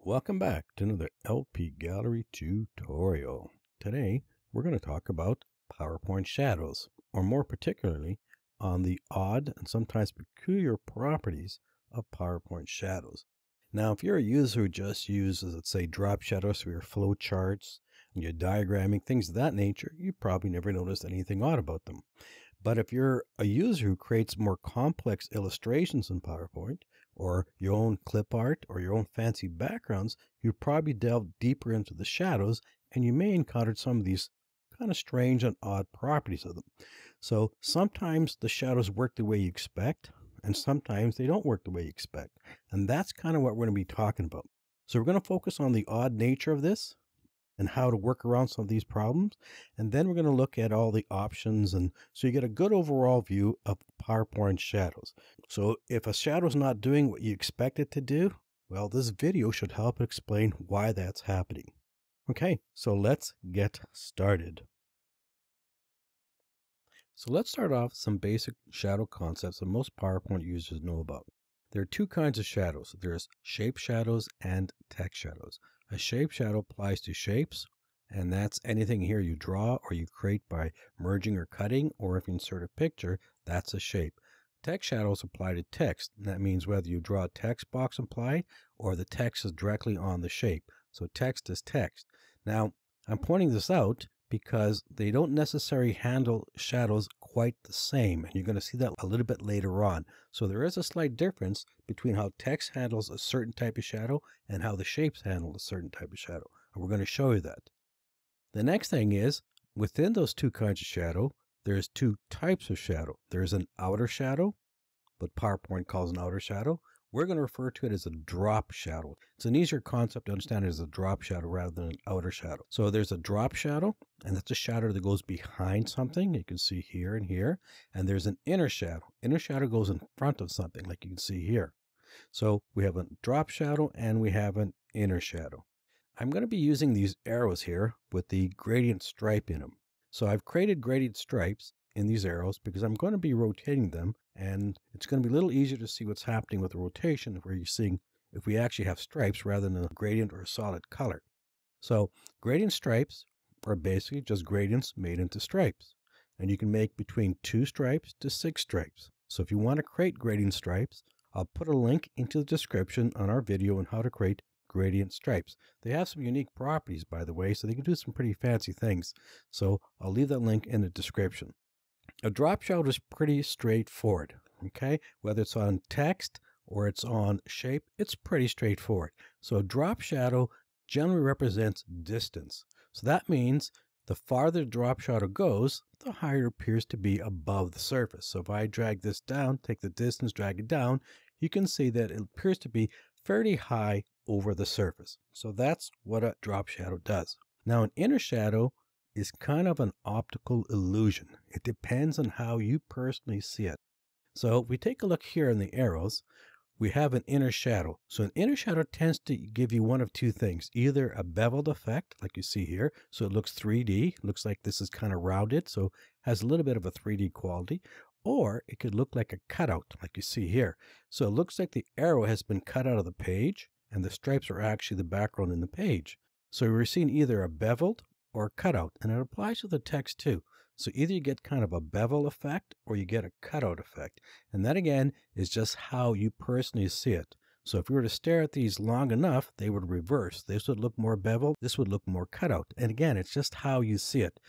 Welcome back to another LP Gallery tutorial. Today, we're going to talk about PowerPoint shadows, or more particularly, on the odd and sometimes peculiar properties of PowerPoint shadows. Now, if you're a user who just uses, let's say, drop shadows for your flow charts and your diagramming, things of that nature, you probably never noticed anything odd about them. But if you're a user who creates more complex illustrations in PowerPoint, or your own clip art, or your own fancy backgrounds, you probably delve deeper into the shadows, and you may encounter some of these kind of strange and odd properties of them. So sometimes the shadows work the way you expect, and sometimes they don't work the way you expect. And that's kind of what we're going to be talking about. So we're going to focus on the odd nature of this, and how to work around some of these problems. And then we're going to look at all the options. And so you get a good overall view of PowerPoint shadows. So if a shadow is not doing what you expect it to do, well, this video should help explain why that's happening. Okay, so let's get started. So let's start off with some basic shadow concepts that most PowerPoint users know about. There are two kinds of shadows. There's shape shadows and text shadows. A shape shadow applies to shapes, and that's anything here you draw or you create by merging or cutting, or if you insert a picture, that's a shape. Text shadows apply to text, and that means whether you draw a text box applied or the text is directly on the shape. So text is text. Now, I'm pointing this out because they don't necessarily handle shadows quite the same, and you're going to see that a little bit later on. So there is a slight difference between how text handles a certain type of shadow and how the shapes handle a certain type of shadow, and we're going to show you that. The next thing is, within those two kinds of shadow, there's two types of shadow. There's an outer shadow, what PowerPoint calls an outer shadow. We're going to refer to it as a drop shadow. It's an easier concept to understand it as a drop shadow rather than an outer shadow. So there's a drop shadow, and that's a shadow that goes behind something. You can see here and here. And there's an inner shadow. Inner shadow goes in front of something, like you can see here. So we have a drop shadow and we have an inner shadow. I'm going to be using these arrows here with the gradient stripe in them. So I've created gradient stripes in these arrows because I'm going to be rotating them, and it's going to be a little easier to see what's happening with the rotation where you're seeing if we actually have stripes rather than a gradient or a solid color. So gradient stripes are basically just gradients made into stripes, and you can make between 2 stripes to 6 stripes. So if you want to create gradient stripes, I'll put a link into the description on our video on how to create gradient stripes. They have some unique properties, by the way, so they can do some pretty fancy things. So I'll leave that link in the description. A drop shadow is pretty straightforward, okay? Whether it's on text or it's on shape, it's pretty straightforward. So a drop shadow generally represents distance. So that means the farther the drop shadow goes, the higher it appears to be above the surface. So if I drag this down, take the distance, drag it down, you can see that it appears to be fairly high over the surface. So that's what a drop shadow does. Now, an inner shadow is kind of an optical illusion. It depends on how you personally see it. So if we take a look here in the arrows, we have an inner shadow. So an inner shadow tends to give you one of two things, either a beveled effect, like you see here. So it looks 3D, looks like this is kind of rounded, so has a little bit of a 3D quality, or it could look like a cutout, like you see here. So it looks like the arrow has been cut out of the page, and the stripes are actually the background in the page. So we're seeing either a beveled or cutout, and it applies to the text too. So either you get kind of a bevel effect or you get a cutout effect. And that again is just how you personally see it. So if you were to stare at these long enough, they would reverse. This would look more beveled, this would look more cutout. And again, it's just how you see it.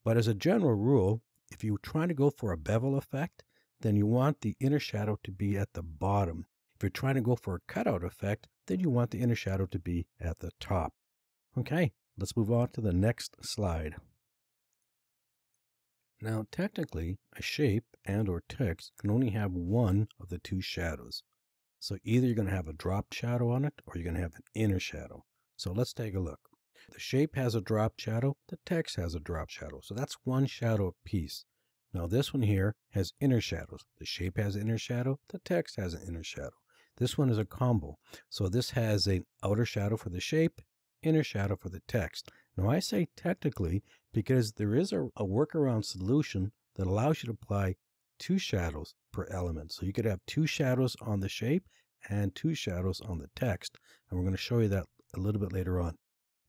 But as a general rule, if you're trying to go for a bevel effect, then you want the inner shadow to be at the bottom. If you're trying to go for a cutout effect, then you want the inner shadow to be at the top. Okay. Let's move on to the next slide. Now, technically, a shape and or text can only have one of the two shadows. So either you're going to have a drop shadow on it or you're going to have an inner shadow. So let's take a look. The shape has a drop shadow, the text has a drop shadow. So that's one shadow apiece. Now this one here has inner shadows. The shape has an inner shadow, the text has an inner shadow. This one is a combo. So this has an outer shadow for the shape, inner shadow for the text. Now I say technically because there is a workaround solution that allows you to apply 2 shadows per element. So you could have 2 shadows on the shape and 2 shadows on the text. And we're going to show you that a little bit later on.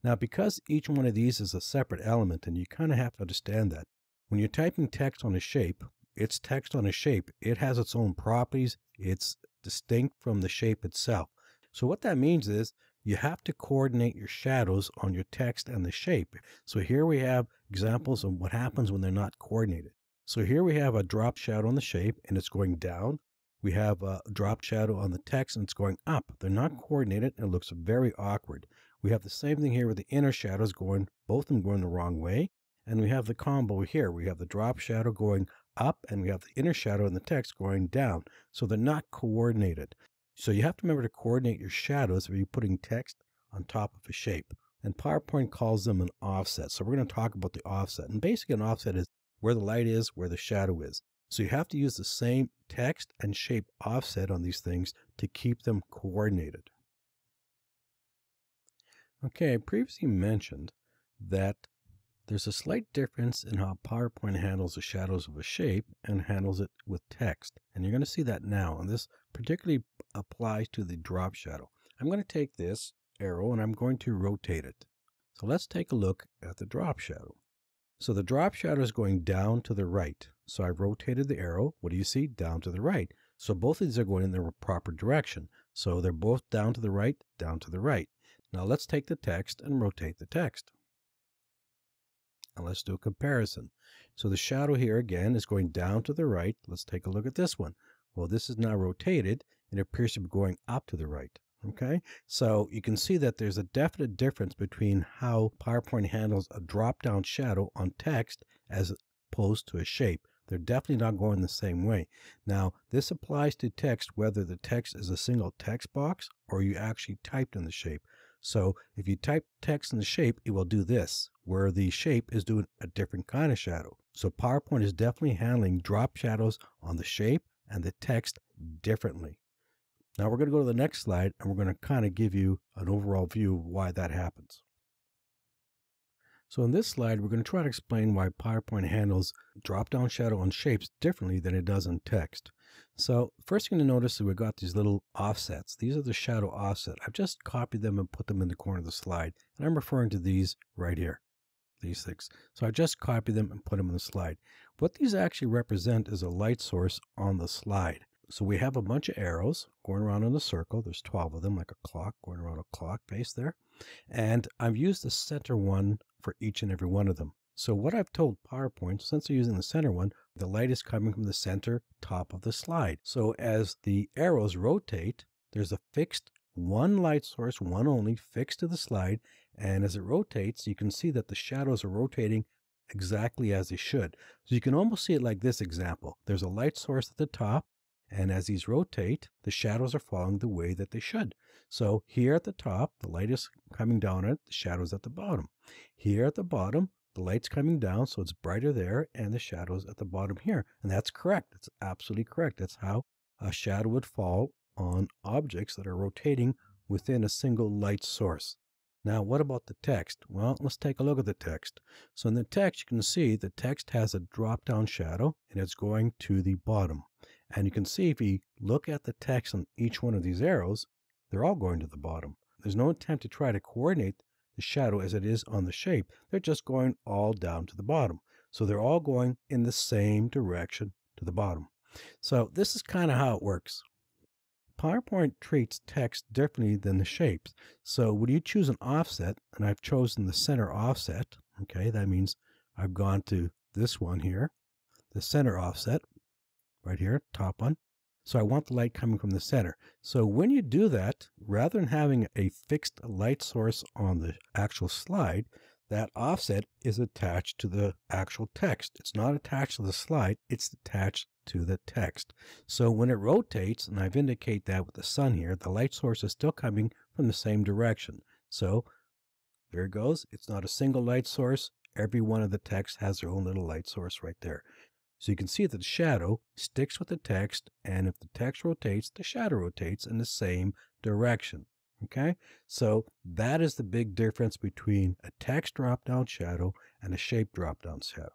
Now, because each one of these is a separate element, and you kind of have to understand that, when you're typing text on a shape, it's text on a shape. It has its own properties. It's distinct from the shape itself. So what that means is you have to coordinate your shadows on your text and the shape. So here we have examples of what happens when they're not coordinated. So here we have a drop shadow on the shape, and it's going down. We have a drop shadow on the text, and it's going up. They're not coordinated, and it looks very awkward. We have the same thing here with the inner shadows going, both of them going the wrong way. And we have the combo here. We have the drop shadow going up, and we have the inner shadow in the text going down. So they're not coordinated. So you have to remember to coordinate your shadows if you're putting text on top of a shape. And PowerPoint calls them an offset. So we're going to talk about the offset. And basically an offset is where the light is, where the shadow is. So you have to use the same text and shape offset on these things to keep them coordinated. Okay, I previously mentioned that there's a slight difference in how PowerPoint handles the shadows of a shape and handles it with text. And you're going to see that now. And this particularly applies to the drop shadow. I'm going to take this arrow and I'm going to rotate it. So let's take a look at the drop shadow. So the drop shadow is going down to the right. So I rotated the arrow. What do you see? Down to the right. So both of these are going in the proper direction. So they're both down to the right, down to the right. Now let's take the text and rotate the text. And let's do a comparison. So the shadow here again is going down to the right. Let's take a look at this one. Well, this is now rotated and it appears to be going up to the right. Okay, so you can see that there's a definite difference between how PowerPoint handles a drop-down shadow on text as opposed to a shape. They're definitely not going the same way. Now, this applies to text whether the text is a single text box or you actually typed in the shape. So if you type text in the shape, it will do this, where the shape is doing a different kind of shadow. So PowerPoint is definitely handling drop shadows on the shape and the text differently. Now we're going to go to the next slide, and we're going to kind of give you an overall view of why that happens. So in this slide, we're going to try to explain why PowerPoint handles drop-down shadow on shapes differently than it does in text. So first you're going to notice that we've got these little offsets. These are the shadow offset. I've just copied them and put them in the corner of the slide. And I'm referring to these right here, these things. So I just copied them and put them in the slide. What these actually represent is a light source on the slide. So we have a bunch of arrows going around in a circle. There's 12 of them, like a clock, going around a clock face there. And I've used the center one for each and every one of them. So what I've told PowerPoint, since they're using the center one, the light is coming from the center top of the slide. So as the arrows rotate, there's a fixed one light source, one only, fixed to the slide. And as it rotates, you can see that the shadows are rotating exactly as they should. So you can almost see it like this example. There's a light source at the top. And as these rotate, the shadows are falling the way that they should. So here at the top, the light is coming down at the shadows at the bottom. Here at the bottom, the light's coming down, so it's brighter there, and the shadows at the bottom here. And that's correct. It's absolutely correct. That's how a shadow would fall on objects that are rotating within a single light source. Now, what about the text? Well, let's take a look at the text. So in the text, you can see the text has a drop-down shadow, and it's going to the bottom. And you can see if you look at the text on each one of these arrows, they're all going to the bottom. There's no attempt to try to coordinate the shadow as it is on the shape. They're just going all down to the bottom. So they're all going in the same direction to the bottom. So this is kind of how it works. PowerPoint treats text differently than the shapes. So when you choose an offset, and I've chosen the center offset, okay, that means I've gone to this one here, the center offset, right here, top one. So I want the light coming from the center. So when you do that, rather than having a fixed light source on the actual slide, that offset is attached to the actual text. It's not attached to the slide, it's attached to the text. So when it rotates, and I've indicated that with the sun here, the light source is still coming from the same direction. So there it goes. It's not a single light source. Every one of the text has their own little light source right there. So you can see that the shadow sticks with the text, and if the text rotates, the shadow rotates in the same direction. Okay, so that is the big difference between a text drop-down shadow and a shape drop-down shadow.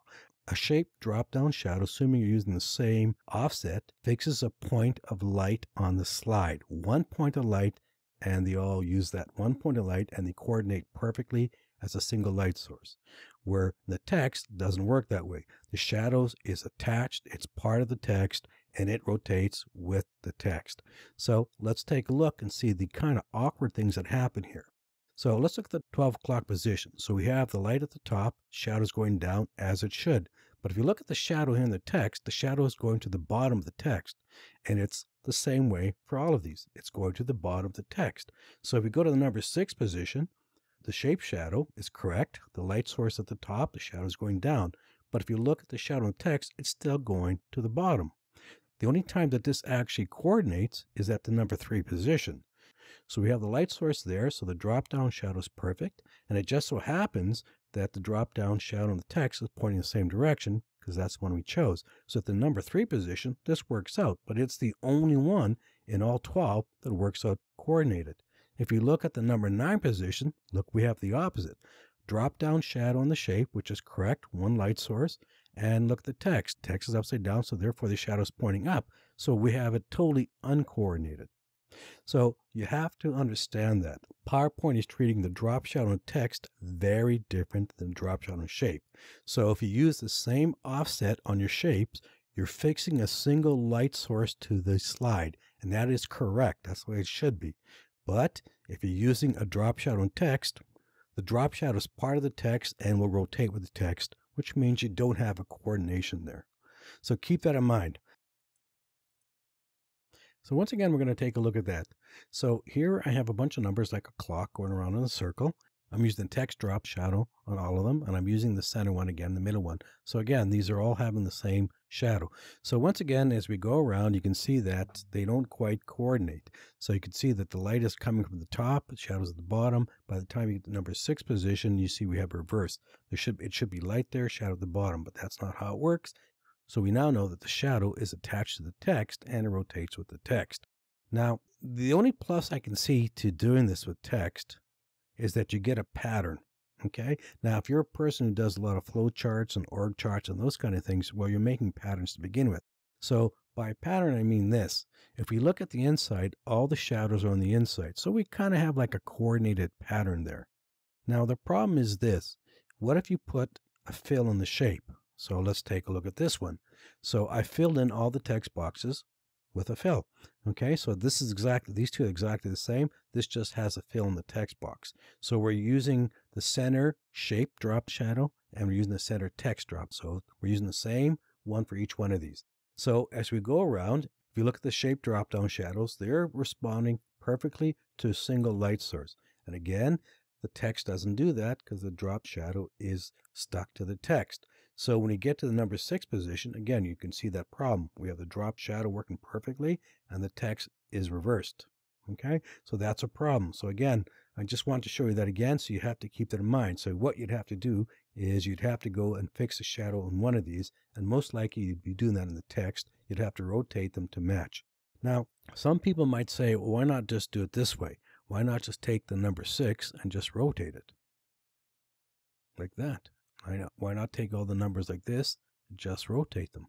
A shape drop-down shadow, assuming you're using the same offset, fixes a point of light on the slide. One point of light, and they all use that one point of light and they coordinate perfectly as a single light source. Where the text doesn't work that way. The shadows is attached, it's part of the text, and it rotates with the text. So let's take a look and see the kind of awkward things that happen here. So let's look at the 12 o'clock position. So we have the light at the top, shadows going down as it should. But if you look at the shadow here in the text, the shadow is going to the bottom of the text. And it's the same way for all of these. It's going to the bottom of the text. So if we go to the number 6 position, the shape shadow is correct. The light source at the top, the shadow is going down. But if you look at the shadow in the text, it's still going to the bottom. The only time that this actually coordinates is at the number 3 position. So we have the light source there, so the drop-down shadow is perfect. And it just so happens that the drop-down shadow in the text is pointing the same direction because that's the one we chose. So at the number 3 position, this works out. But it's the only one in all 12 that works out coordinated. If you look at the number 9 position, look, we have the opposite. Drop down shadow on the shape, which is correct, one light source, and look at the text. Text is upside down, so therefore the shadow is pointing up. So we have it totally uncoordinated. So you have to understand that PowerPoint is treating the drop shadow on text very different than drop shadow on shape. So if you use the same offset on your shapes, you're fixing a single light source to the slide, and that is correct. That's the way it should be. But if you're using a drop shadow in text, the drop shadow is part of the text and will rotate with the text, which means you don't have a coordination there. So keep that in mind. So once again, we're going to take a look at that. So here I have a bunch of numbers like a clock going around in a circle. I'm using the text drop shadow on all of them, and I'm using the center one again, the middle one. So again, these are all having the same shadow. So once again, as we go around, you can see that they don't quite coordinate. So you can see that the light is coming from the top, the shadow's at the bottom. By the time you get to number 6 position, you see we have reverse. It should be light there, shadow at the bottom, but that's not how it works. So we now know that the shadow is attached to the text and it rotates with the text. Now, the only plus I can see to doing this with text is that you get a pattern. Okay. Now, if you're a person who does a lot of flow charts and org charts and those kind of things, well, you're making patterns to begin with. So by pattern, I mean this. If we look at the inside, all the shadows are on the inside. So we kind of have like a coordinated pattern there. Now, the problem is this. What if you put a fill in the shape? So let's take a look at this one. So I filled in all the text boxes with a fill. Okay, so this is exactly, these two are exactly the same. This just has a fill in the text box. So we're using the center shape drop shadow and we're using the center text drop. So we're using the same one for each one of these. So as we go around, if you look at the shape drop down shadows, they're responding perfectly to a single light source. And again, the text doesn't do that because the drop shadow is stuck to the text. So when you get to the number 6 position, again, you can see that problem. We have the drop shadow working perfectly and the text is reversed. Okay, so that's a problem. So again, I just want to show you that again, so you have to keep that in mind. So what you'd have to do is you'd have to go and fix a shadow on one of these, and most likely you'd be doing that in the text. You'd have to rotate them to match. Now, some people might say, well, why not just do it this way? Why not just take the number 6 and just rotate it? Like that. Why not take all the numbers like this and just rotate them?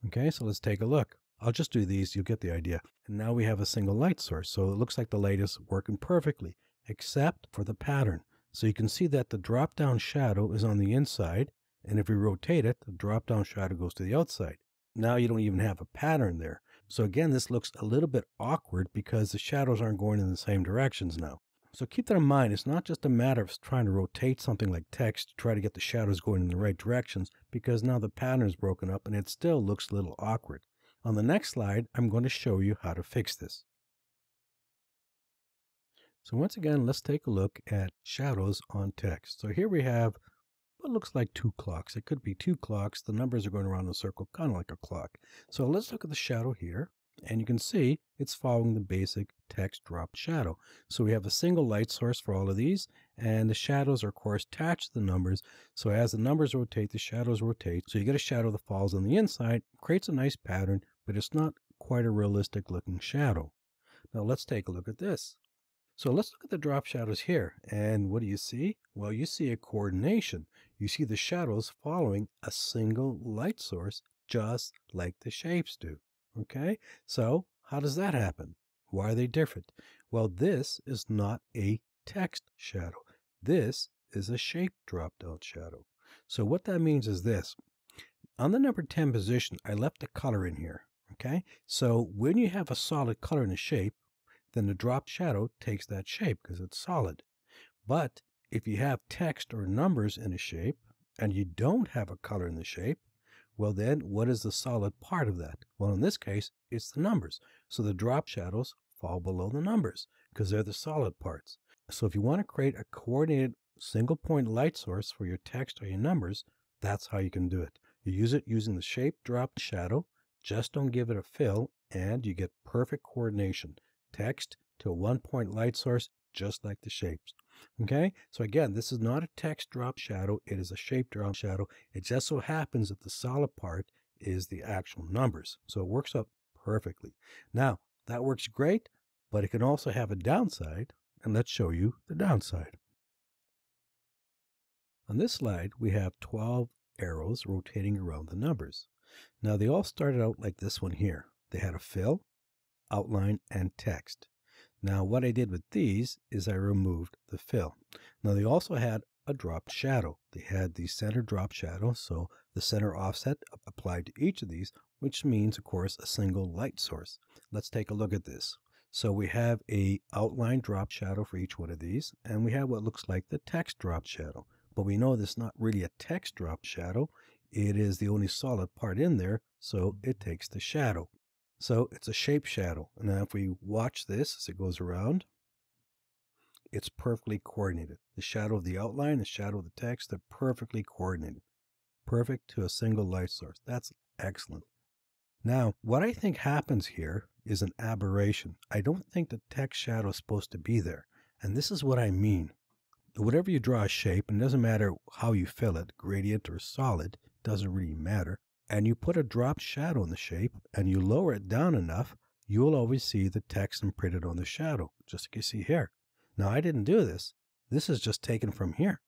Okay, so let's take a look. I'll just do these, you'll get the idea. And now we have a single light source, so it looks like the light is working perfectly, except for the pattern. So you can see that the drop-down shadow is on the inside, and if we rotate it, the drop-down shadow goes to the outside. Now you don't even have a pattern there. So again, this looks a little bit awkward because the shadows aren't going in the same directions now. So keep that in mind. It's not just a matter of trying to rotate something like text to try to get the shadows going in the right directions, because now the pattern is broken up and it still looks a little awkward. On the next slide, I'm going to show you how to fix this. So once again, let's take a look at shadows on text. So here we have what looks like 2 clocks. It could be 2 clocks. The numbers are going around in a circle, kind of like a clock. So let's look at the shadow here. And you can see it's following the basic text drop shadow. So we have a single light source for all of these, and the shadows are of course attached to the numbers. So as the numbers rotate, the shadows rotate. So you get a shadow that falls on the inside, creates a nice pattern, but it's not quite a realistic looking shadow. Now let's take a look at this. So let's look at the drop shadows here. And what do you see? Well, you see a coordination. You see the shadows following a single light source, just like the shapes do. Okay, so How does that happen? Why are they different? Well, this is not a text shadow. This is a shape drop-down shadow. So what that means is this. On the number 10 position, I left a color in here. Okay? So when you have a solid color in a shape, then the drop shadow takes that shape because it's solid. But if you have text or numbers in a shape and you don't have a color in the shape, well then what is the solid part of that? Well, in this case, it's the numbers. So the drop shadows fall below the numbers because they're the solid parts. So if you want to create a coordinated single point light source for your text or your numbers, that's how you can do it. You use it using the shape drop shadow, just don't give it a fill, and you get perfect coordination. Text to a one-point light source, just like the shapes. Okay, so again, this is not a text drop shadow, it is a shape drop shadow. It just so happens that the solid part is the actual numbers. So it works out perfectly. Now, that works great, but it can also have a downside, and let's show you the downside. On this slide, we have 12 arrows rotating around the numbers. Now, they all started out like this one here. They had a fill, outline, and text. Now, what I did with these is I removed the fill. Now, they also had a drop shadow. They had the center drop shadow, so the center offset applied to each of these, which means, of course, a single light source. Let's take a look at this. So we have a outline drop shadow for each one of these, and we have what looks like the text drop shadow. But we know this is not really a text drop shadow. It is the only solid part in there, so it takes the shadow. So it's a shape shadow. Now if we watch this as it goes around, it's perfectly coordinated. The shadow of the outline, the shadow of the text, they're perfectly coordinated. Perfect to a single light source. That's excellent. Now, what I think happens here is an aberration. I don't think the text shadow is supposed to be there. And this is what I mean. Whatever you draw a shape, and it doesn't matter how you fill it, gradient or solid, doesn't really matter, and you put a drop shadow in the shape and you lower it down enough, you'll always see the text imprinted on the shadow, just like you see here. Now, I didn't do this. This is just taken from here.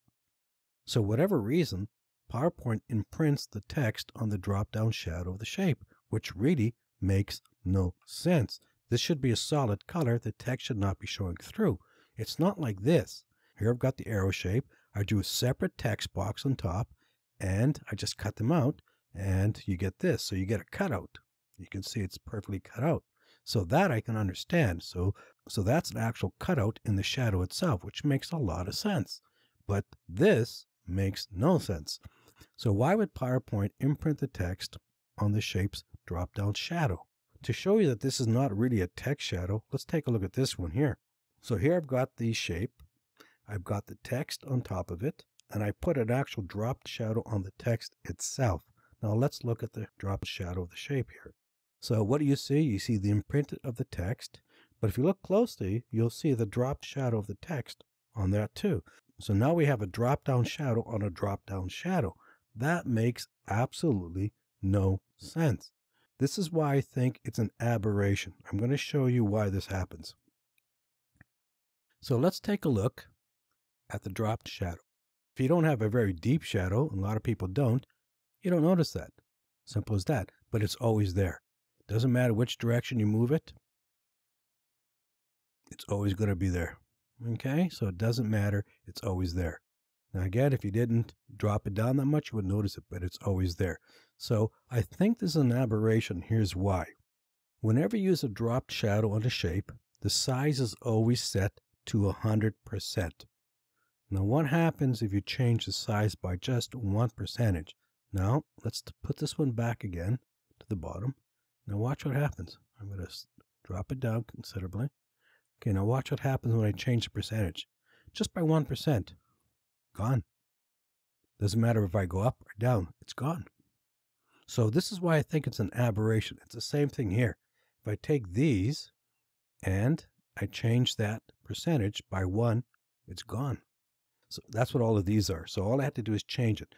So whatever reason, PowerPoint imprints the text on the drop-down shadow of the shape, which really makes no sense. This should be a solid color. The text should not be showing through. It's not like this. Here I've got the arrow shape. I drew a separate text box on top, and I just cut them out, and you get this. So you get a cutout. You can see it's perfectly cut out. So that I can understand. So that's an actual cutout in the shadow itself, which makes a lot of sense. But this makes no sense. So why would PowerPoint imprint the text on the shape's drop-down shadow? To show you that this is not really a text shadow, let's take a look at this one here. So here I've got the shape. I've got the text on top of it, and I put an actual drop shadow on the text itself. Now let's look at the drop shadow of the shape here. So what do you see? You see the imprint of the text, but if you look closely, you'll see the drop shadow of the text on that too. So now we have a drop-down shadow on a drop-down shadow. That makes absolutely no sense. This is why I think it's an aberration. I'm going to show you why this happens. So let's take a look at the drop shadow. If you don't have a very deep shadow, and a lot of people don't, you don't notice that. Simple as that. But it's always there. Doesn't matter which direction you move it. It's always going to be there. Okay? So it doesn't matter. It's always there. Now again, if you didn't drop it down that much, you would notice it, but it's always there. So I think this is an aberration. Here's why. Whenever you use a dropped shadow on a shape, the size is always set to 100%. Now what happens if you change the size by just 1%? Now let's put this one back again to the bottom. Now watch what happens. I'm going to drop it down considerably. Okay, now watch what happens when I change the percentage. Just by 1%. Gone. Doesn't matter if I go up or down. It's gone. So this is why I think it's an aberration. It's the same thing here. If I take these and I change that percentage by 1, it's gone. So that's what all of these are. So all I have to do is change it.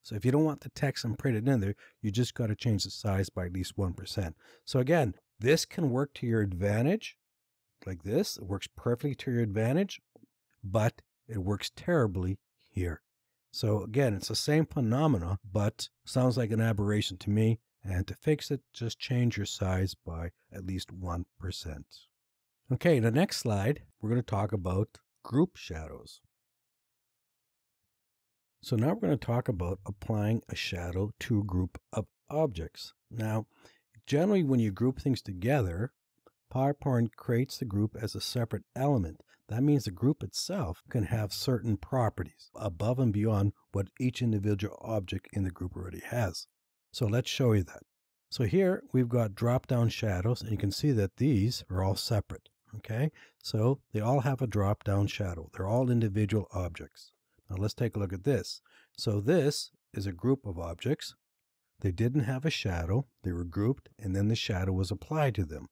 So if you don't want the text imprinted in there, you just got to change the size by at least 1%. So again, this can work to your advantage like this. It works perfectly to your advantage, but it works terribly here. So again, it's the same phenomena, but sounds like an aberration to me, And to fix it, just change your size by at least 1%. Okay, the next slide, we're going to talk about group shadows. So now we're going to talk about applying a shadow to a group of objects. Now, generally when you group things together, PowerPoint creates the group as a separate element. That means the group itself can have certain properties above and beyond what each individual object in the group already has. So let's show you that. So here we've got drop-down shadows, and you can see that these are all separate. Okay, so they all have a drop-down shadow. They're all individual objects. Now let's take a look at this. So this is a group of objects. They didn't have a shadow. They were grouped, and then the shadow was applied to them.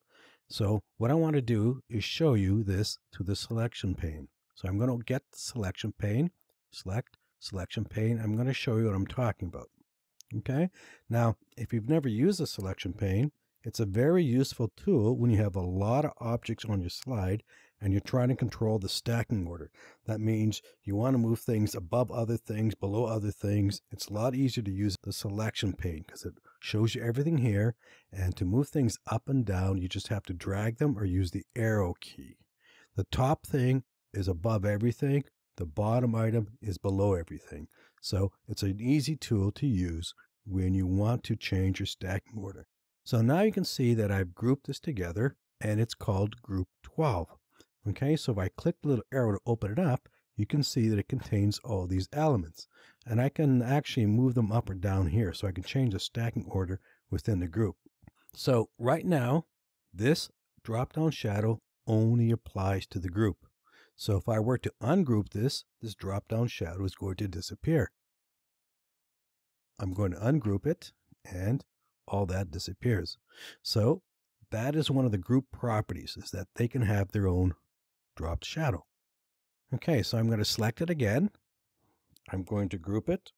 So what I want to do is show you this to the selection pane. So I'm going to get the selection pane, select selection pane. I'm going to show you what I'm talking about. Okay. Now, if you've never used a selection pane, it's a very useful tool when you have a lot of objects on your slide and you're trying to control the stacking order. That means you want to move things above other things, below other things. It's a lot easier to use the selection pane because it shows you everything here. And to move things up and down, you just have to drag them or use the arrow key. The top thing is above everything. The bottom item is below everything. So it's an easy tool to use when you want to change your stacking order. So now you can see that I've grouped this together and it's called group 12. Okay, so if I click the little arrow to open it up, you can see that it contains all these elements. And I can actually move them up or down here so I can change the stacking order within the group. So right now, this drop-down shadow only applies to the group. So if I were to ungroup this drop-down shadow is going to disappear. I'm going to ungroup it and all that disappears. So that is one of the group properties, is that they can have their own dropped shadow. Okay, so I'm going to select it again. I'm going to group it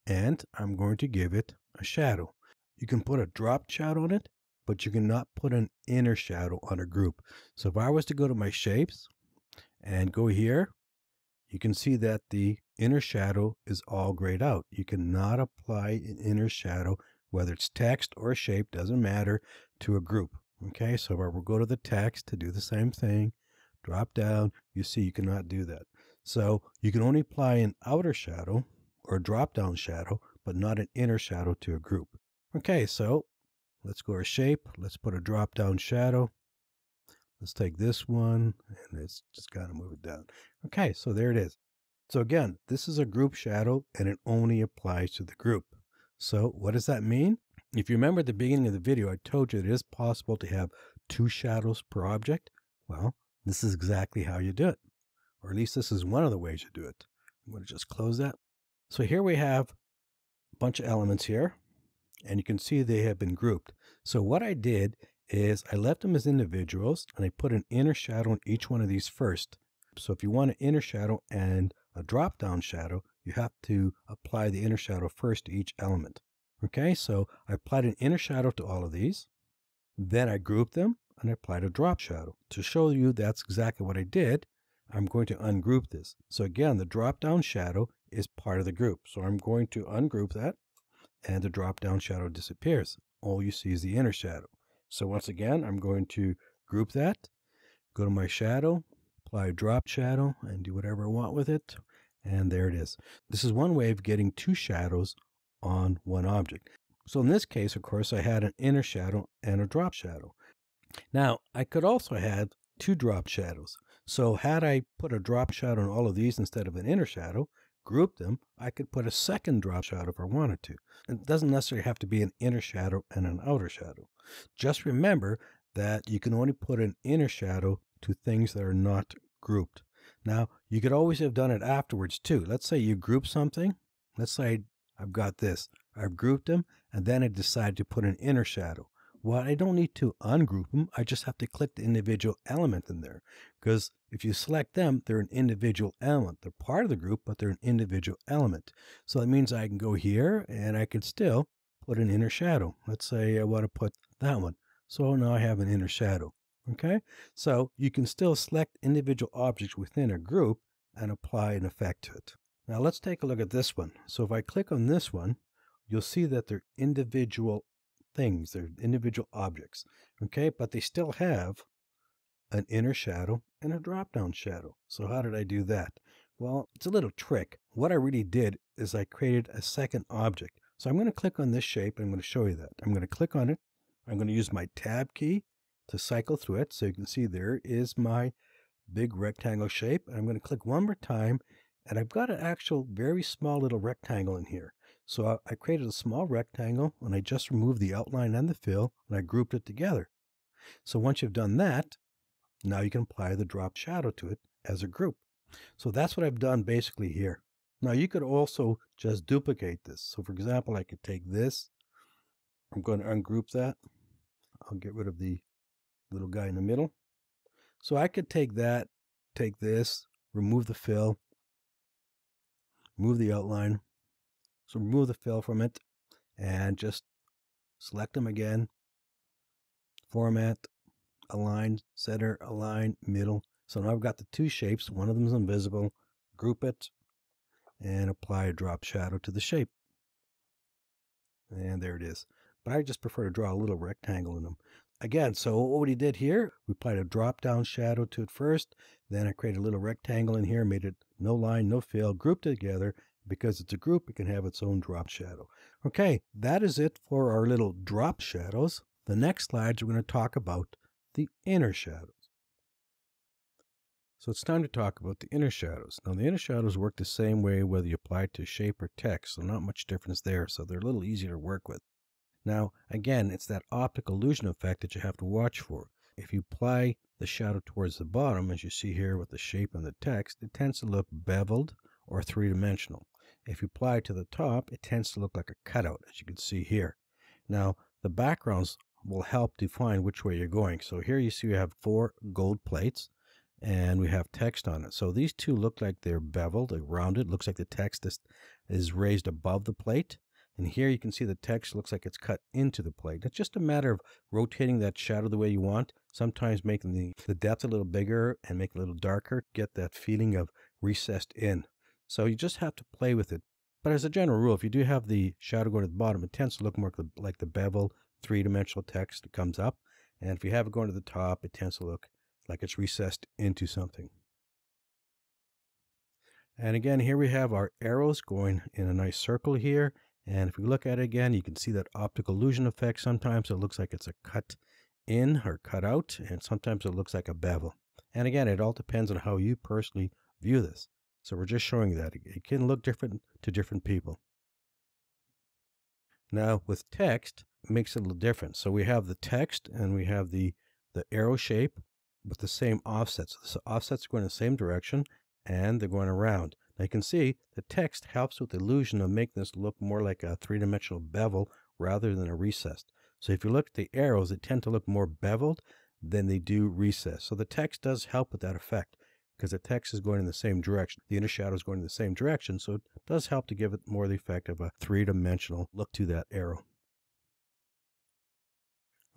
and I'm going to give it a shadow. You can put a dropped shadow on it, but you cannot put an inner shadow on a group. So if I was to go to my shapes and go here, you can see that the inner shadow is all grayed out. You cannot apply an inner shadow, whether it's text or shape, doesn't matter, to a group. Okay, so if I will go to the text to do the same thing, drop down, you see you cannot do that. So you can only apply an outer shadow or drop down shadow, but not an inner shadow to a group. Okay, so let's go to shape. Let's put a drop down shadow. Let's take this one and let's just kind of move it down. Okay, so there it is. So again, this is a group shadow and it only applies to the group. So what does that mean? If you remember at the beginning of the video, I told you it is possible to have 2 shadows per object. Well, this is exactly how you do it. Or at least this is one of the ways you do it. I'm going to just close that. So here we have a bunch of elements here, and you can see they have been grouped. So what I did is I left them as individuals, and I put an inner shadow on each one of these first. So if you want an inner shadow and a drop-down shadow, you have to apply the inner shadow first to each element. Okay, so I applied an inner shadow to all of these. Then I grouped them, and I applied a drop shadow. To show you that's exactly what I did, I'm going to ungroup this. So again, the drop-down shadow is part of the group. So I'm going to ungroup that, and the drop-down shadow disappears. All you see is the inner shadow. So once again, I'm going to group that, go to my shadow, apply a drop shadow, and do whatever I want with it. And there it is. This is one way of getting 2 shadows on one object. So in this case, of course, I had an inner shadow and a drop shadow. Now, I could also have 2 drop shadows. So had I put a drop shadow on all of these instead of an inner shadow, group them, I could put a second drop shadow if I wanted to. It doesn't necessarily have to be an inner shadow and an outer shadow. Just remember that you can only put an inner shadow to things that are not grouped. Now, you could always have done it afterwards too. Let's say you group something. Let's say I've got this. I've grouped them, and then I decide to put an inner shadow. Well, I don't need to ungroup them. I just have to click the individual element in there. Because if you select them, they're an individual element. They're part of the group, but they're an individual element. So that means I can go here, and I could still put an inner shadow. Let's say I want to put that one. So now I have an inner shadow. Okay? So you can still select individual objects within a group and apply an effect to it. Now let's take a look at this one. So if I click on this one, you'll see that they're individual things, they're individual objects, okay? But they still have an inner shadow and a drop-down shadow. So how did I do that? Well, it's a little trick. What I really did is I created a second object. So I'm going to click on this shape and I'm going to show you that. I'm going to click on it. I'm going to use my tab key to cycle through it. So you can see there is my big rectangle shape. I'm going to click one more time and I've got an actual very small little rectangle in here. So I created a small rectangle and I just removed the outline and the fill and I grouped it together. So once you've done that, now you can apply the drop shadow to it as a group. So that's what I've done basically here. Now you could also just duplicate this. So for example, I could take this. I'm going to ungroup that. I'll get rid of the little guy in the middle. So I could take that, take this, remove the fill, remove the outline. So remove the fill from it and just select them again. Format, align, center, align, middle. So now I've got the two shapes. One of them is invisible. Group it and apply a drop shadow to the shape. And there it is. But I just prefer to draw a little rectangle in them. Again, so what we did here, we applied a drop down shadow to it first. Then I created a little rectangle in here, made it no line, no fill, grouped it together. Because it's a group, it can have its own drop shadow. Okay, that is it for our little drop shadows. The next slides, we're going to talk about the inner shadows. So it's time to talk about the inner shadows. Now the inner shadows work the same way whether you apply it to shape or text, so not much difference there, so they're a little easier to work with. Now again, it's that optical illusion effect that you have to watch for. If you apply the shadow towards the bottom, as you see here with the shape and the text, it tends to look beveled or three-dimensional. If you apply it to the top, it tends to look like a cutout, as you can see here. Now the backgrounds will help define which way you're going. So here you see we have 4 gold plates and we have text on it. So these two look like they're beveled, like rounded. Looks like the text is raised above the plate. And here you can see the text looks like it's cut into the plate. It's just a matter of rotating that shadow the way you want. Sometimes making the depth a little bigger and make it a little darker. Get that feeling of recessed in. So you just have to play with it. But as a general rule, if you do have the shadow going to the bottom, it tends to look more like the bevel, three-dimensional text that comes up. And if you have it going to the top, it tends to look like it's recessed into something. And again, here we have our arrows going in a nice circle here. And if we look at it again, you can see that optical illusion effect. Sometimes it looks like it's a cut in or cut out, and sometimes it looks like a bevel. And again, it all depends on how you personally view this. So we're just showing that it can look different to different people. Now with text, it makes it a little different. So we have the text and we have the arrow shape with the same offsets. So the offsets are going in the same direction and they're going around. Now you can see the text helps with the illusion of making this look more like a three-dimensional bevel rather than a recessed. So if you look at the arrows, they tend to look more beveled than they do recessed. So the text does help with that effect because the text is going in the same direction. The inner shadow is going in the same direction, so it does help to give it more the effect of a three-dimensional look to that arrow.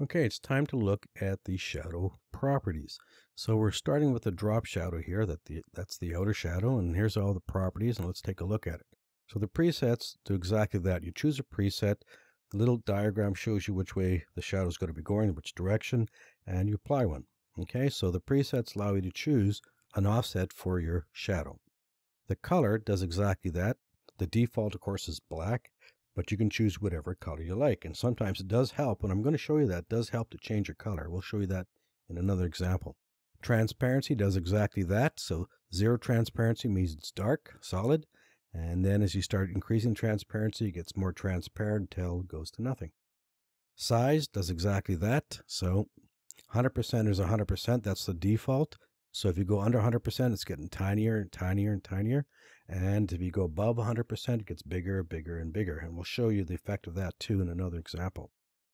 Okay, it's time to look at the shadow properties. So we're starting with the drop shadow here. That's the outer shadow, and here's all the properties, and let's take a look at it. So the presets do exactly that. You choose a preset. The little diagram shows you which way the shadow is going to be going, which direction, and you apply one. Okay, so the presets allow you to choose an offset for your shadow. The color does exactly that. The default, of course, is black, but you can choose whatever color you like. And sometimes it does help, and I'm going to show you that it does help to change your color. We'll show you that in another example. Transparency does exactly that. So 0 transparency means it's dark, solid. And then as you start increasing transparency, it gets more transparent until it goes to nothing. Size does exactly that. So 100% is 100%. That's the default. So if you go under 100%, it's getting tinier and tinier and tinier. And if you go above 100%, it gets bigger, bigger, and bigger. And we'll show you the effect of that too in another example.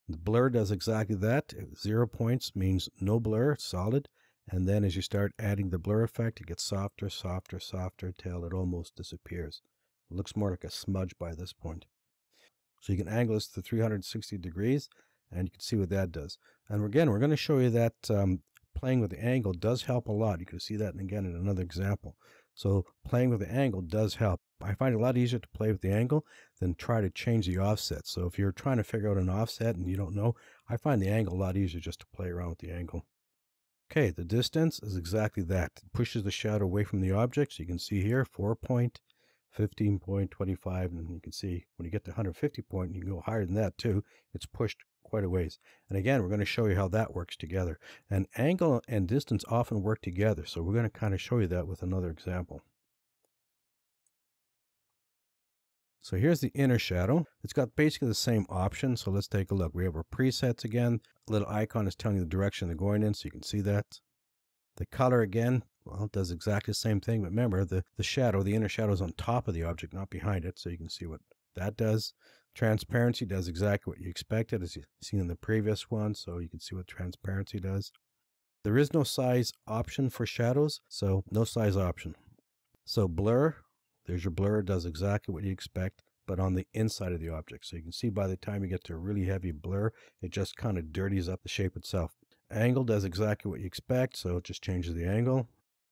The blur does exactly that. 0 points means no blur, solid. And then as you start adding the blur effect, it gets softer, softer, softer, till it almost disappears. It looks more like a smudge by this point. So you can angle this to 360 degrees, and you can see what that does. And again, we're going to show you that playing with the angle does help a lot. You can see that again in another example. So playing with the angle does help. I find it a lot easier to play with the angle than try to change the offset. So if you're trying to figure out an offset and you don't know, I find the angle a lot easier just to play around with the angle. Okay, the distance is exactly that. It pushes the shadow away from the object. So you can see here 4 point, 15 point, 25, and you can see when you get to 150 point, you can go higher than that too. It's pushed quite a ways. And again, we're going to show you how that works together. And angle and distance often work together. So we're going to kind of show you that with another example. So here's the inner shadow. It's got basically the same option. So let's take a look. We have our presets again. A little icon is telling you the direction they're going in, so you can see that. The color again, well, it does exactly the same thing. But remember, the shadow, the inner shadow is on top of the object, not behind it. So you can see what that does. Transparency does exactly what you expected, as you've seen in the previous one. So you can see what transparency does. There is no size option for shadows, so no size option. So blur, there's your blur, does exactly what you expect, but on the inside of the object. So you can see by the time you get to a really heavy blur, it just kind of dirties up the shape itself. Angle does exactly what you expect, so it just changes the angle.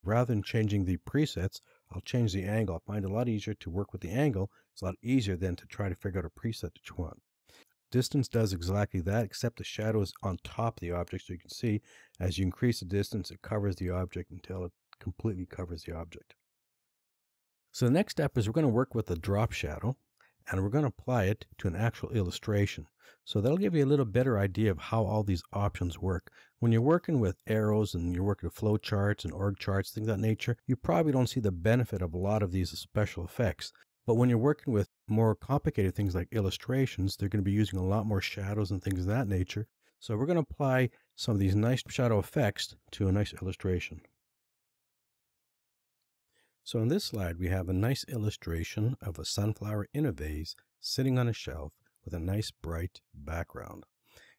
Rather than changing the presets, I'll change the angle. I find it a lot easier to work with the angle. It's a lot easier than to try to figure out a preset that you want. Distance does exactly that, except the shadow is on top of the object. So you can see as you increase the distance, it covers the object until it completely covers the object. So the next step is we're going to work with the drop shadow, and we're going to apply it to an actual illustration. So that'll give you a little better idea of how all these options work. When you're working with arrows and you're working with flow charts and org charts, things of that nature, you probably don't see the benefit of a lot of these special effects. But when you're working with more complicated things like illustrations, they're going to be using a lot more shadows and things of that nature. So we're going to apply some of these nice shadow effects to a nice illustration. So in this slide, we have a nice illustration of a sunflower in a vase sitting on a shelf with a nice bright background.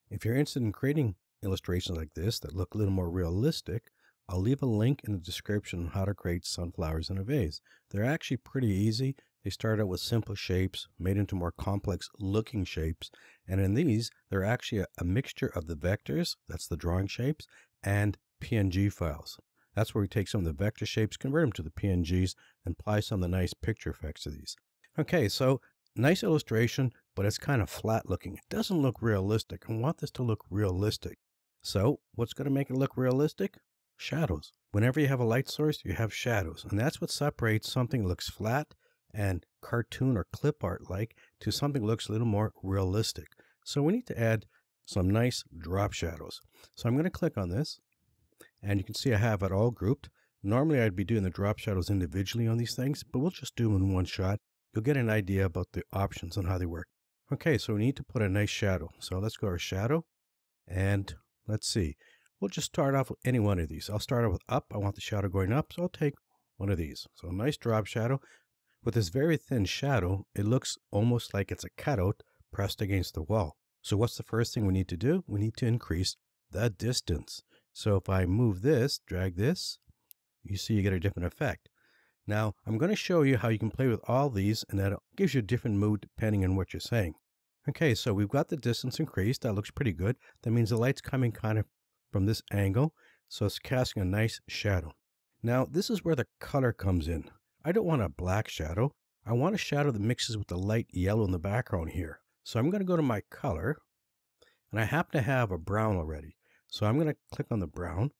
If you're interested in creating illustrations like this that look a little more realistic, I'll leave a link in the description on how to create sunflowers in a vase. They're actually pretty easy. They start out with simple shapes made into more complex looking shapes. And in these, they're actually a mixture of the vectors, that's the drawing shapes, and PNG files. That's where we take some of the vector shapes, convert them to the PNGs, and apply some of the nice picture effects to these. Okay, so nice illustration, but it's kind of flat looking. It doesn't look realistic. I want this to look realistic. So what's going to make it look realistic? Shadows. Whenever you have a light source, you have shadows. And that's what separates something that looks flat and cartoon or clip art like to something that looks a little more realistic. So we need to add some nice drop shadows. So I'm going to click on this. And you can see I have it all grouped. Normally I'd be doing the drop shadows individually on these things, but we'll just do them in one shot. You'll get an idea about the options and how they work. Okay, so we need to put a nice shadow. So let's go to our shadow, and let's see. We'll just start off with any one of these. I'll start off with up. I want the shadow going up, so I'll take one of these. So a nice drop shadow. With this very thin shadow, it looks almost like it's a cutout pressed against the wall. So what's the first thing we need to do? We need to increase the distance. So if I move this, drag this, you see you get a different effect. Now, I'm going to show you how you can play with all these, and that gives you a different mood depending on what you're saying. Okay, so we've got the distance increased. That looks pretty good. That means the light's coming kind of from this angle, so it's casting a nice shadow. Now, this is where the color comes in. I don't want a black shadow. I want a shadow that mixes with the light yellow in the background here. So I'm going to go to my color, and I happen to have a brown already. So I'm going to click on the brown,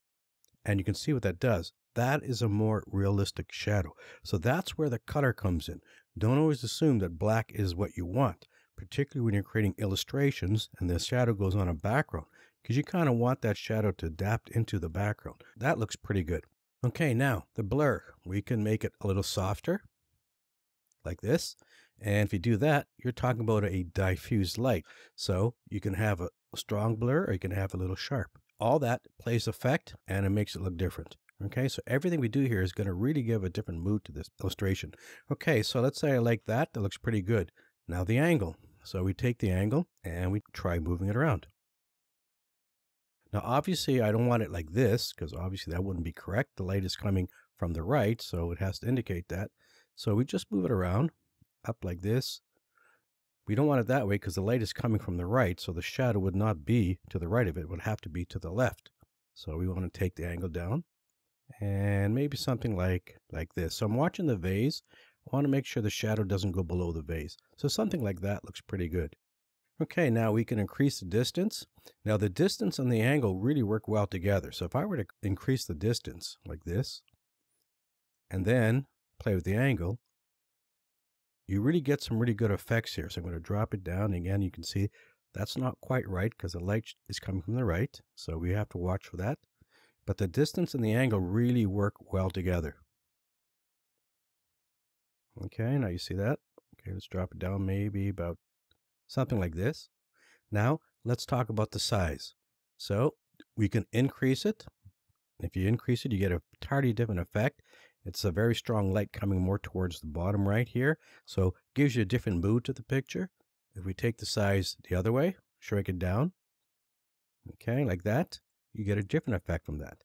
and you can see what that does. That is a more realistic shadow. So that's where the color comes in. Don't always assume that black is what you want, particularly when you're creating illustrations and the shadow goes on a background, because you kind of want that shadow to adapt into the background. That looks pretty good. Okay, now the blur. We can make it a little softer, like this. And if you do that, you're talking about a diffuse light. So you can have a strong blur or you can have a little sharp. All that plays effect and it makes it look different. Okay, so everything we do here is going to really give a different mood to this illustration. Okay, so let's say I like that. That looks pretty good. Now the angle. So we take the angle and we try moving it around. Now obviously I don't want it like this because obviously that wouldn't be correct. The light is coming from the right, so it has to indicate that. So we just move it around up like this. We don't want it that way because the light is coming from the right, so the shadow would not be to the right of it. It would have to be to the left. So we want to take the angle down and maybe something like this. So I'm watching the vase. I want to make sure the shadow doesn't go below the vase. So something like that looks pretty good. Okay, now we can increase the distance. Now the distance and the angle really work well together. So if I were to increase the distance like this, and then play with the angle, you really get some really good effects here. So I'm going to drop it down. Again, you can see that's not quite right because the light is coming from the right. So we have to watch for that. But the distance and the angle really work well together. Okay, now you see that. Okay, let's drop it down maybe about something like this. Now, let's talk about the size. So we can increase it. If you increase it, you get a entirely different effect. It's a very strong light coming more towards the bottom right here. So it gives you a different mood to the picture. If we take the size the other way, shrink it down, okay, like that, you get a different effect from that.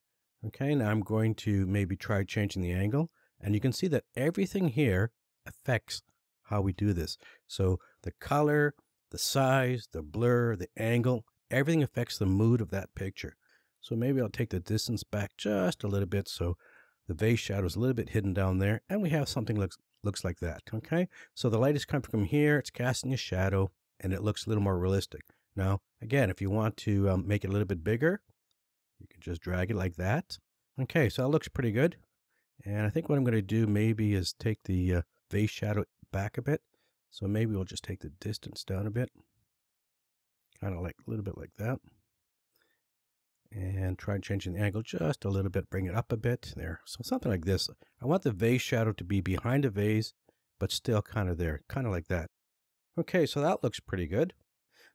Okay, now I'm going to maybe try changing the angle. And you can see that everything here affects how we do this. So the color, the size, the blur, the angle, everything affects the mood of that picture. So maybe I'll take the distance back just a little bit so the vase shadow is a little bit hidden down there, and we have something looks like that. Okay, so the light is coming from here, it's casting a shadow, and it looks a little more realistic. Now, again, if you want to make it a little bit bigger, you can just drag it like that. Okay, so that looks pretty good. And I think what I'm going to do maybe is take the vase shadow back a bit. So maybe we'll just take the distance down a bit. Kind of like a little bit like that. And try changing the angle just a little bit. Bring it up a bit there. So something like this. I want the vase shadow to be behind the vase, but still kind of there. Kind of like that. Okay, so that looks pretty good.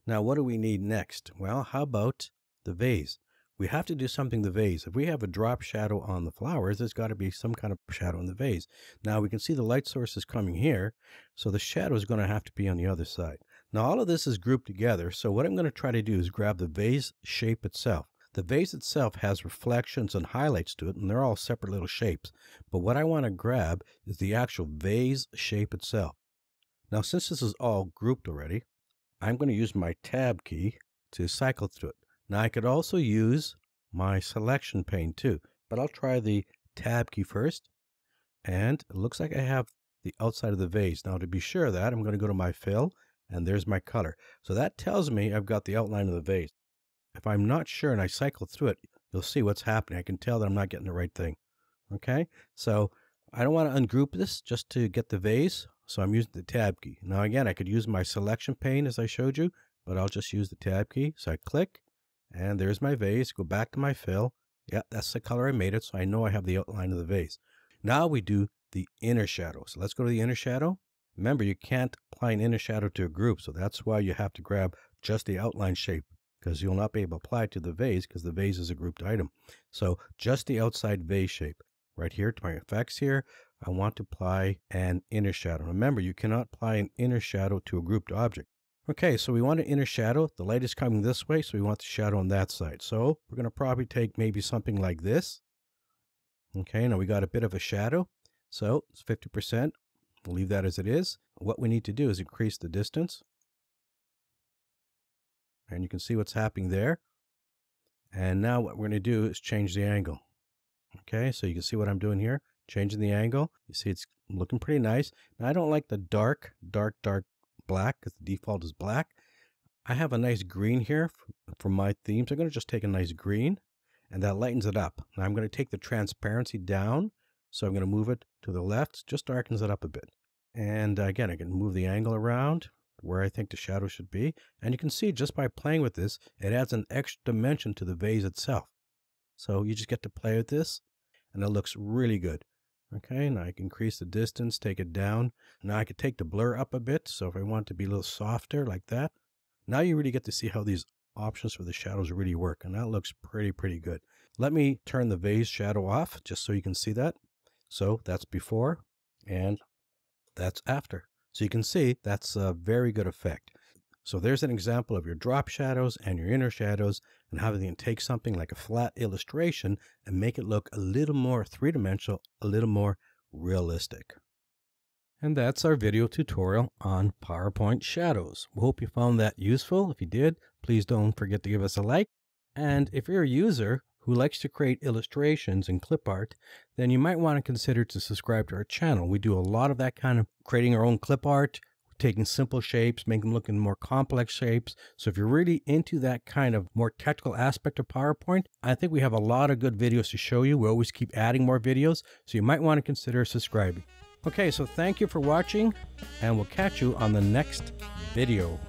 Now, what do we need next? Well, how about the vase? We have to do something to the vase. If we have a drop shadow on the flowers, there's got to be some kind of shadow in the vase. Now we can see the light source is coming here, so the shadow is going to have to be on the other side. Now all of this is grouped together, so what I'm going to try to do is grab the vase shape itself. The vase itself has reflections and highlights to it, and they're all separate little shapes. But what I want to grab is the actual vase shape itself. Now since this is all grouped already, I'm going to use my tab key to cycle through it. Now I could also use my selection pane too, but I'll try the tab key first. And it looks like I have the outside of the vase. Now to be sure of that, I'm going to go to my fill, and there's my color. So that tells me I've got the outline of the vase. If I'm not sure and I cycle through it, you'll see what's happening. I can tell that I'm not getting the right thing. Okay, so I don't want to ungroup this just to get the vase, so I'm using the tab key. Now again, I could use my selection pane as I showed you, but I'll just use the tab key. So I click, and there's my vase. Go back to my fill. Yeah, that's the color I made it, so I know I have the outline of the vase. Now we do the inner shadow. So let's go to the inner shadow. Remember, you can't apply an inner shadow to a group, so that's why you have to grab just the outline shape, because you'll not be able to apply it to the vase because the vase is a grouped item. So just the outside vase shape. Right here to my effects here, I want to apply an inner shadow. Remember, you cannot apply an inner shadow to a grouped object. Okay, so we want an inner shadow. The light is coming this way, so we want the shadow on that side. So we're going to probably take maybe something like this. Okay, now we got a bit of a shadow. So it's 50%. We'll leave that as it is. What we need to do is increase the distance. And you can see what's happening there. And now what we're going to do is change the angle. Okay, so you can see what I'm doing here. Changing the angle. You see it's looking pretty nice. Now I don't like the dark black because the default is black. I have a nice green here for my theme. So I'm going to just take a nice green, and that lightens it up. Now I'm going to take the transparency down. So I'm going to move it to the left. Just darkens it up a bit. And again, I can move the angle around where I think the shadow should be. And you can see just by playing with this, it adds an extra dimension to the vase itself. So you just get to play with this, and it looks really good. Okay, now I can increase the distance, take it down. Now I could take the blur up a bit, so if I want it to be a little softer like that. Now you really get to see how these options for the shadows really work, and that looks pretty good. Let me turn the vase shadow off, just so you can see that. So that's before, and that's after. So you can see that's a very good effect. So there's an example of your drop shadows and your inner shadows, and how you can take something like a flat illustration and make it look a little more three-dimensional, a little more realistic. And that's our video tutorial on PowerPoint shadows. We hope you found that useful. If you did, please don't forget to give us a like. And if you're a user who likes to create illustrations and clip art, then you might want to consider to subscribe to our channel. We do a lot of that kind of creating our own clip art, taking simple shapes, making them look in more complex shapes. So if you're really into that kind of more technical aspect of PowerPoint, I think we have a lot of good videos to show you. We always keep adding more videos, so you might want to consider subscribing. Okay, so thank you for watching, and we'll catch you on the next video.